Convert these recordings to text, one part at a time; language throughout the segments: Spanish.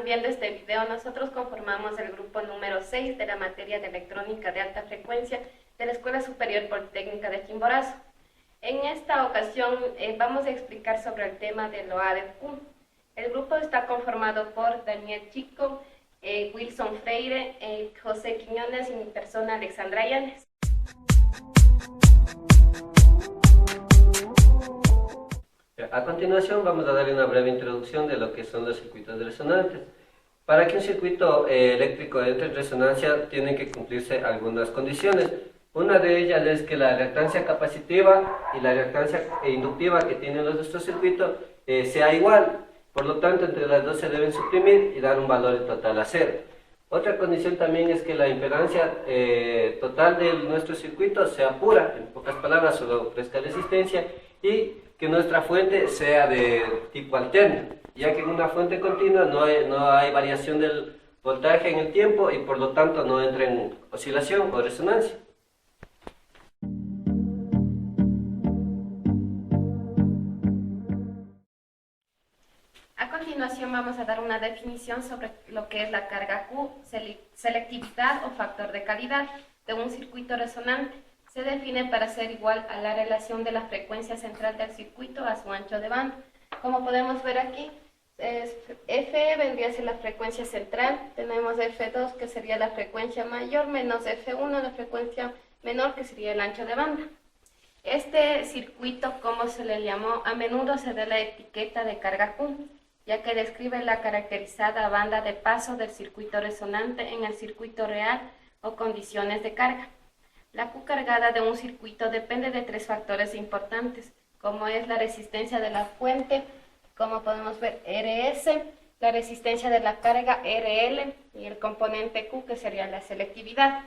viendo este video, nosotros conformamos el grupo número 6 de la materia de electrónica de alta frecuencia de la Escuela Superior Politécnica de Chimborazo. En esta ocasión vamos a explicar sobre el tema de lo ADQ. El grupo está conformado por Daniel Chico, Wilson Freire, José Quiñones y mi persona Alexandra Yanes. A continuación vamos a darle una breve introducción de lo que son los circuitos resonantes. Para que un circuito eléctrico entre en resonancia tienen que cumplirse algunas condiciones. Una de ellas es que la reactancia capacitiva y la reactancia inductiva que tienen nuestros circuitos sea igual. Por lo tanto, entre las dos se deben suprimir y dar un valor total a 0. Otra condición también es que la impedancia total de nuestro circuito sea pura, en pocas palabras, solo ofrezca resistencia, y que nuestra fuente sea de tipo alterno, ya que en una fuente continua no hay variación del voltaje en el tiempo y por lo tanto no entra en oscilación o resonancia. A continuación vamos a dar una definición sobre lo que es la carga Q, selectividad o factor de calidad de un circuito resonante. Se define para ser igual a la relación de la frecuencia central del circuito a su ancho de banda. Como podemos ver aquí, F vendría a ser la frecuencia central, tenemos F2 que sería la frecuencia mayor, menos F1 la frecuencia menor que sería el ancho de banda. Este circuito, como se le llamó, a menudo se da la etiqueta de carga Q, ya que describe la caracterizada banda de paso del circuito resonante en el circuito real o condiciones de carga. La Q cargada de un circuito depende de tres factores importantes, como es la resistencia de la fuente, como podemos ver RS, la resistencia de la carga RL y el componente Q, que sería la selectividad.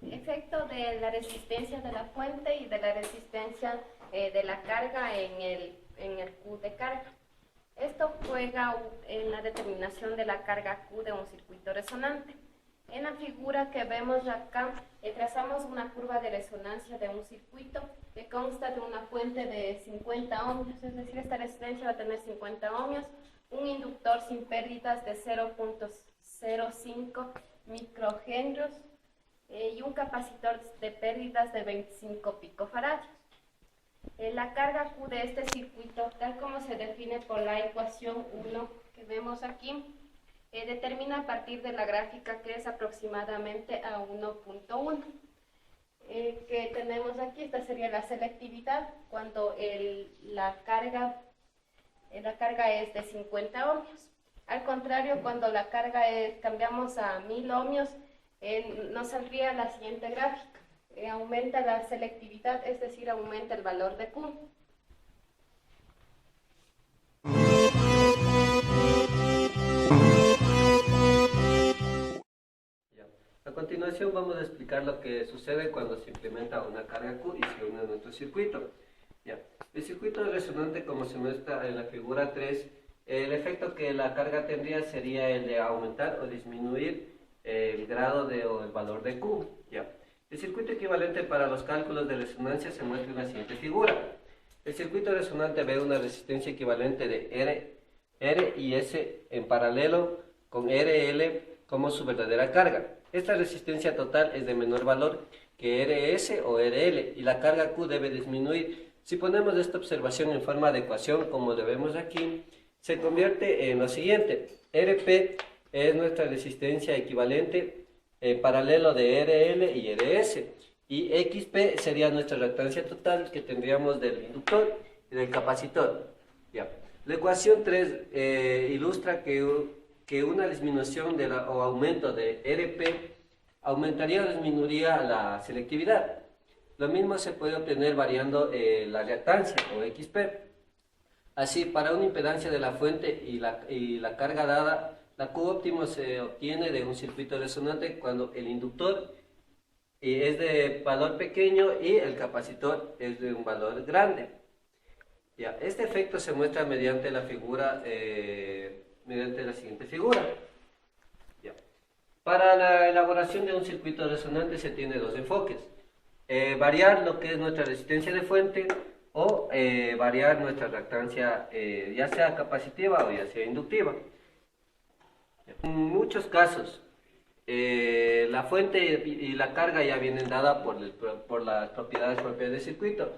Efecto de la resistencia de la fuente y de la resistencia de la carga en el Q de carga. Esto juega en la determinación de la carga Q de un circuito resonante. En la figura que vemos acá, trazamos una curva de resonancia de un circuito que consta de una fuente de 50 ohmios, es decir, esta resistencia va a tener 50 ohmios, un inductor sin pérdidas de 0.05 microhenrios y un capacitor de pérdidas de 25 picofaradios. La carga Q de este circuito, tal como se define por la ecuación 1 que vemos aquí, determina a partir de la gráfica que es aproximadamente a 1.1. Que tenemos aquí, esta sería la selectividad cuando la carga es de 50 ohmios. Al contrario, cuando la carga cambiamos a 1000 ohmios, nos saldría la siguiente gráfica. Aumenta la selectividad, es decir, aumenta el valor de Q. A continuación vamos a explicar lo que sucede cuando se implementa una carga Q y se une a nuestro circuito. El circuito resonante, como se muestra en la figura 3, el efecto que la carga tendría sería el de aumentar o disminuir el grado o el valor de Q. El circuito equivalente para los cálculos de resonancia se muestra en la siguiente figura. El circuito resonante ve una resistencia equivalente de R y S en paralelo con RL como su verdadera carga. Esta resistencia total es de menor valor que RS o RL y la carga Q debe disminuir. Si ponemos esta observación en forma de ecuación, como lo vemos aquí, se convierte en lo siguiente. RP es nuestra resistencia equivalente en paralelo de RL y RS, y XP sería nuestra reactancia total que tendríamos del inductor y del capacitor. La ecuación 3 ilustra que una disminución o aumento de RP aumentaría o disminuiría la selectividad. Lo mismo se puede obtener variando la reactancia o XP. Así, para una impedancia de la fuente y la carga dada, la Q óptimo se obtiene de un circuito resonante cuando el inductor es de valor pequeño y el capacitor es de un valor grande. Este efecto se muestra mediante la siguiente figura. Para la elaboración de un circuito resonante se tiene dos enfoques. Variar lo que es nuestra resistencia de fuente o variar nuestra reactancia ya sea capacitiva o ya sea inductiva. En muchos casos, la fuente y la carga ya vienen dadas por las propiedades propias del circuito,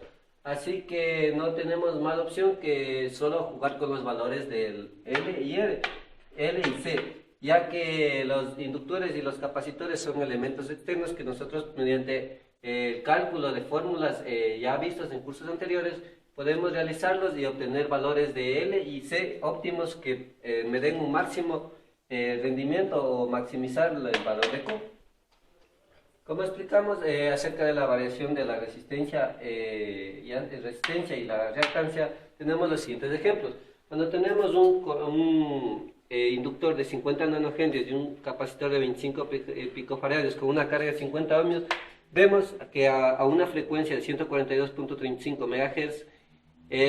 así que no tenemos más opción que solo jugar con los valores del L y C, ya que los inductores y los capacitores son elementos externos que nosotros mediante el cálculo de fórmulas ya vistos en cursos anteriores podemos realizarlos y obtener valores de L y C óptimos que me den un máximo rendimiento o maximizar el valor de Q. Como explicamos acerca de la variación de la resistencia y la reactancia, tenemos los siguientes ejemplos. Cuando tenemos un inductor de 50 nanohenrios y un capacitor de 25 picofaradios con una carga de 50 ohmios, vemos que a una frecuencia de 142.35 MHz,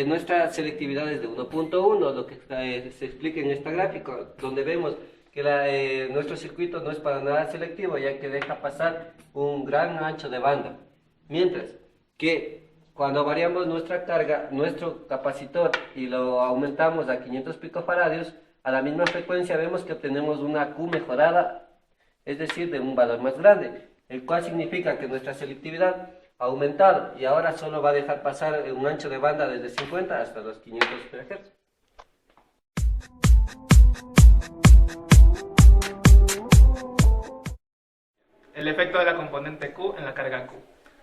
nuestra selectividad es de 1.1, lo que se explica en esta gráfica, donde vemos que nuestro circuito no es para nada selectivo, ya que deja pasar un gran ancho de banda. Mientras que cuando variamos nuestra carga, nuestro capacitor, y lo aumentamos a 500 picofaradios, a la misma frecuencia vemos que obtenemos una Q mejorada, es decir, de un valor más grande, el cual significa que nuestra selectividad ha aumentado y ahora solo va a dejar pasar un ancho de banda desde 50 hasta los 500 MHz. El efecto de la componente Q en la carga Q.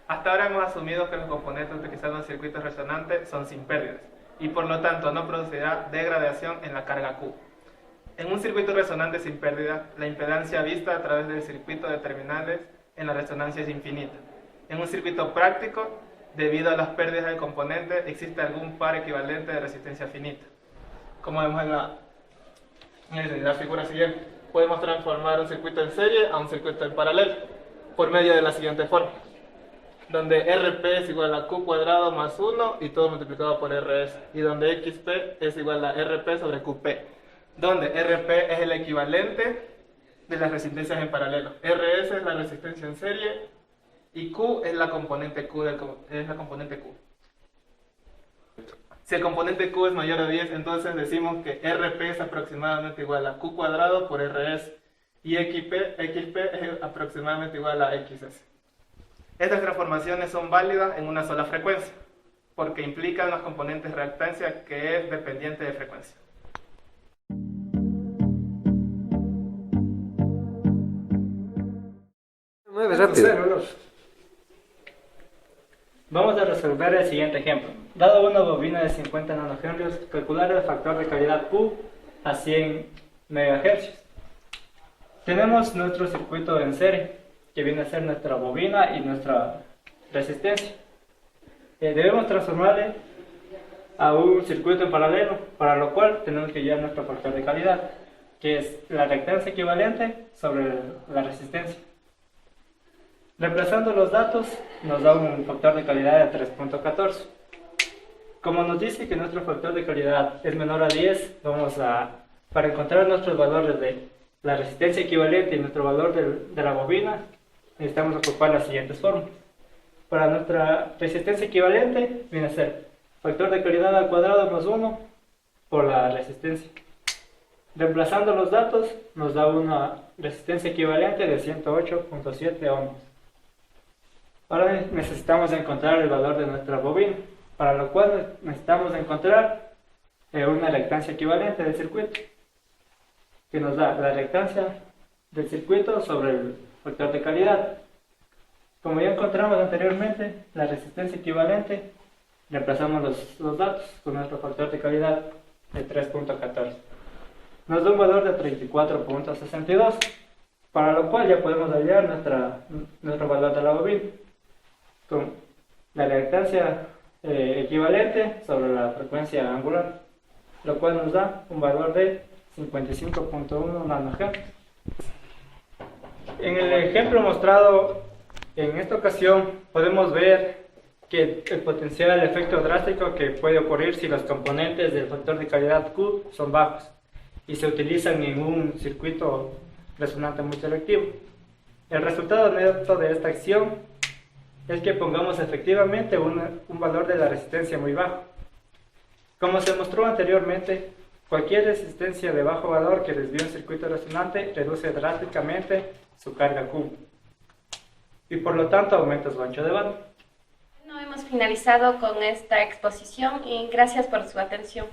Hasta ahora hemos asumido que los componentes utilizados en un circuito resonante son sin pérdidas y por lo tanto no producirá degradación en la carga Q. En un circuito resonante sin pérdida, la impedancia vista a través del circuito de terminales en la resonancia es infinita. En un circuito práctico, debido a las pérdidas del componente, existe algún par equivalente de resistencia finita. Como vemos en la figura siguiente, podemos transformar un circuito en serie a un circuito en paralelo por medio de la siguiente forma, donde RP es igual a Q cuadrado más 1 y todo multiplicado por RS, y donde XP es igual a RP sobre QP, donde RP es el equivalente de las resistencias en paralelo, RS es la resistencia en serie y Q es la componente Q. Si el componente Q es mayor a 10, entonces decimos que RP es aproximadamente igual a Q cuadrado por RS y XP es aproximadamente igual a XS. Estas transformaciones son válidas en una sola frecuencia, porque implican los componentes reactancia que es dependiente de frecuencia. Mueve rápido. Vamos a resolver el siguiente ejemplo. Dado una bobina de 50 nanohenrios, calcular el factor de calidad Q a 100 MHz. Tenemos nuestro circuito en serie, que viene a ser nuestra bobina y nuestra resistencia. Debemos transformarle a un circuito en paralelo, para lo cual tenemos que hallar nuestro factor de calidad, que es la reactancia equivalente sobre la resistencia. Reemplazando los datos nos da un factor de calidad de 3.14. Como nos dice que nuestro factor de calidad es menor a 10, para encontrar nuestros valores de la resistencia equivalente y nuestro valor de la bobina, necesitamos ocupar las siguientes fórmulas. Para nuestra resistencia equivalente viene a ser factor de calidad al cuadrado más 1 por la resistencia. Reemplazando los datos nos da una resistencia equivalente de 108.7 ohms. Ahora necesitamos encontrar el valor de nuestra bobina, para lo cual necesitamos encontrar una reactancia equivalente del circuito, que nos da la reactancia del circuito sobre el factor de calidad. Como ya encontramos anteriormente, la resistencia equivalente, reemplazamos los datos con nuestro factor de calidad de 3.14. Nos da un valor de 34.62, para lo cual ya podemos hallar nuestro valor de la bobina, con la reactancia equivalente sobre la frecuencia angular, lo cual nos da un valor de 55.1 nanohertz. En el ejemplo mostrado en esta ocasión podemos ver que el potencial efecto drástico que puede ocurrir si los componentes del factor de calidad Q son bajos y se utilizan en un circuito resonante muy selectivo. El resultado neto de esta acción es que pongamos efectivamente un valor de la resistencia muy bajo. Como se mostró anteriormente, cualquier resistencia de bajo valor que desvíe un circuito resonante reduce drásticamente su carga Q y por lo tanto aumenta su ancho de banda. Bueno, hemos finalizado con esta exposición y gracias por su atención.